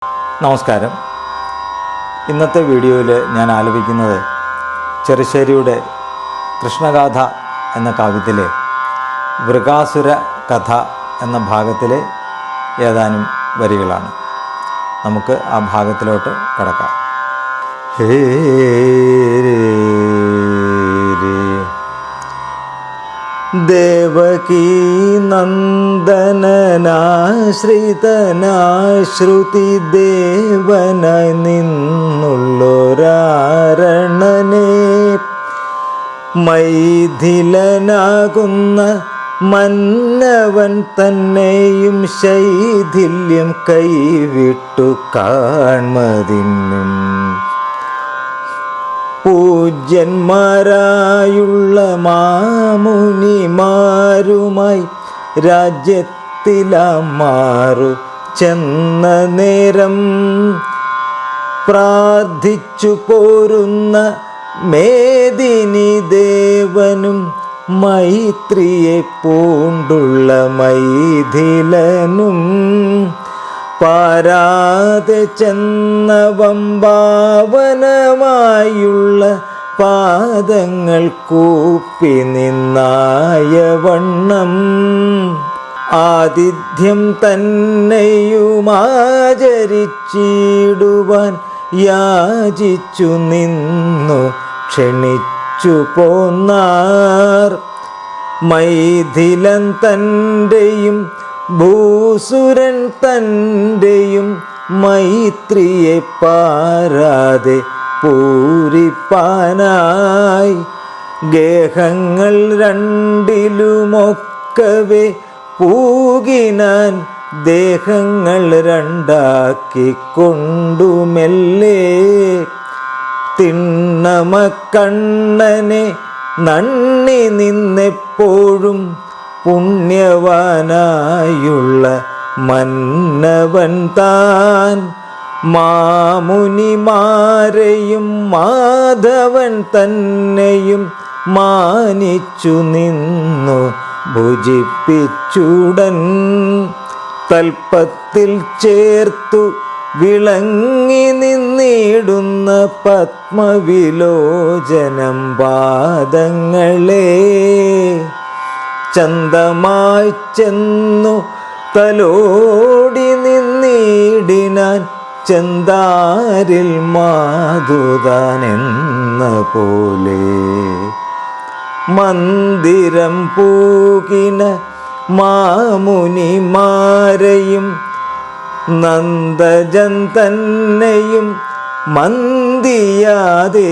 നമസ്കാരം. ഇന്നത്തെ വീഡിയോയിൽ ഞാൻ ആലപിക്കുന്നത് ചെറുശ്ശേരിയുടെ കൃഷ്ണഗാഥ എന്ന കാവ്യത്തിലെ വൃകാസുര കഥ എന്ന ഭാഗത്തിലെ ഏതാനും വരികളാണ്. നമുക്ക് ആ ഭാഗത്തിലോട്ട് കടക്കാം. ഹേ ദേവകീ നന്ദനാശ്രിതനാശ്രുതി ദേവനായി നിന്നുള്ളൊരാരണനെ മൈഥിലനാകുന്ന മന്നവൻ തന്നെയും ശൈഥില്യം കൈവിട്ടു കാൺമതിനും പൂജ്യന്മാരായുള്ള മാമുനിമാരുമായി രാജ്യത്തിലാമാറു ചെന്ന നേരം പ്രാർത്ഥിച്ചു പോരുന്ന മേദിനി ദേവനും മൈത്രിയെ പൂണ്ടുള്ള മൈഥിലനും പാരാതെ ചെന്ന വമ്പാവനമായുള്ള പാദങ്ങൾ കൂപ്പി നിന്നായ വണ്ണം ആതിഥ്യം തന്നെയുമാചരിച്ചിടുവാൻ യാചിച്ചു നിന്നു ക്ഷണിച്ചു പോന്നാർ. മൈഥിലൻ തൻ്റെയും ഭൂസുരൻ തൻ്റെയും മൈത്രിയെ പാരാതെ പൂരിപ്പാനായി ഗേഹങ്ങൾ രണ്ടിലുമൊക്കവെ പൂകിനാൻ ദേഹങ്ങൾ രണ്ടാക്കിക്കൊണ്ടുമെല്ലേ തിണ്ണമക്കണ്ണനെ നണ്ണി നിന്നെപ്പോഴും പുണ്യവാനായുള്ള മന്നവൻ താൻ മാമുനിമാരെയും മാധവൻ തന്നെയും മാനിച്ചു നിന്നു ഭുജിപ്പിച്ചുടൻ തൽപ്പത്തിൽ ചേർത്തു വിളങ്ങി നിന്നിടുന്ന പത്മവിലോചനം പാദങ്ങളെ ചന്തമായി ചെന്നു തലോടി നിന്നിടിനാൻ ചെന്താരിൽ മാതുതാനെന്ന പോലെ മന്ദിരം പൂകിന മാമുനിമാരെയും നന്ദജൻ തന്നെയും മന്ദിയാതെ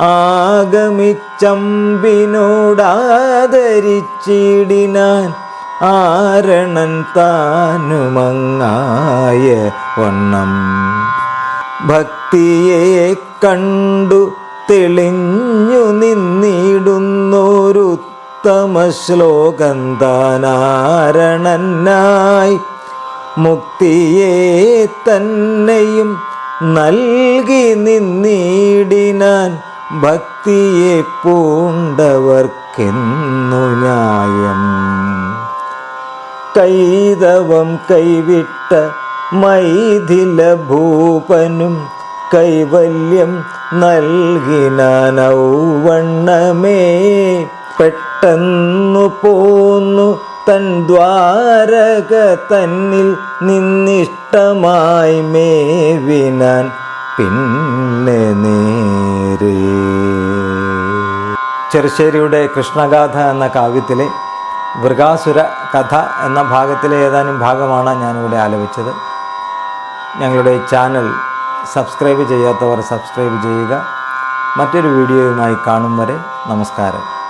ആഗമിച്ചമ്പിനോടാദരിച്ചിടിനാൻ ആരണൻ താനുമങ്ങായ വണ്ണം ഭക്തിയെ കണ്ടു തെളിഞ്ഞു നിന്നിടുന്നോരുത്തമ ശ്ലോകം താനാരണനായി മുക്തിയെ തന്നെയും നൽകി നിന്നിടിനാൻ ഭക്തിയെ പൂണ്ടവർക്കെന്നു ന്യായം. കൈതവം കൈവിട്ട മൈഥില ഭൂപനും കൈവല്യം നൽകിനാനൗവണ്ണമേ പെട്ടെന്നു പോന്നു തൻ ദ്വാരക തന്നിൽ നിന്നിഷ്ടമായി മേവിനാൻ പിന്നെ നേരെ. ചെറുശ്ശേരിയുടെ കൃഷ്ണഗാഥ എന്ന കാവ്യത്തിലെ വൃകാസുര കഥ എന്ന ഭാഗത്തിലെ ഏതാനും ഭാഗമാണ് ഞാനിവിടെ ആലപിച്ചത്. ഞങ്ങളുടെ ചാനൽ സബ്സ്ക്രൈബ് ചെയ്യാത്തവർ സബ്സ്ക്രൈബ് ചെയ്യുക. മറ്റൊരു വീഡിയോയുമായി കാണും വരെ നമസ്കാരം.